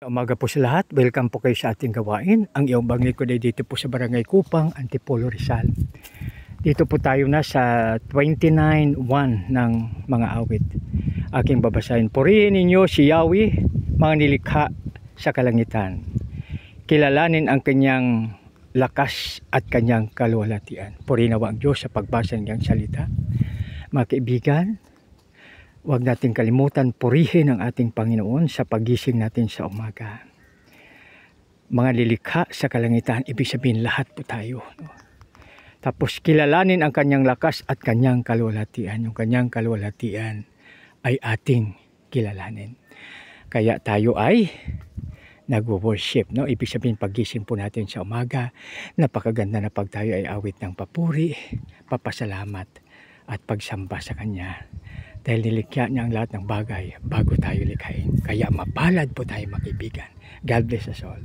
Umaga po sa lahat, welcome po kayo sa ating gawain. Ang iyong banglingkod ay dito po sa Barangay Kupang, Antipolo, Rizal. Dito po tayo na sa 29.1 ng mga awit. Aking babasahin. Purihin ninyo si Yahweh, mga nilikha sa kalangitan. Kilalanin ang kanyang lakas at kanyang kaluwalhatian. Purihin nawa ang Diyos sa pagbasa ng kanyang salita. Mga kaibigan, huwag natin kalimutan purihin ang ating Panginoon sa pagising natin sa umaga. Mga lilikha sa kalangitan, ibig sabihin lahat po tayo. No? Tapos kilalanin ang kanyang lakas at kanyang kaluwalhatian. Yung kanyang kaluwalhatian ay ating kilalanin. Kaya tayo ay nag-worship. No? Ibig sabihin pagising po natin sa umaga, napakaganda na pag tayo ay awit ng papuri, papasalamat at pagsamba sa Kanya. Dahil nilikha niya ang lahat ng bagay bago tayo likhain. Kaya mapalad po tayo, mga kaibigan. God bless us all.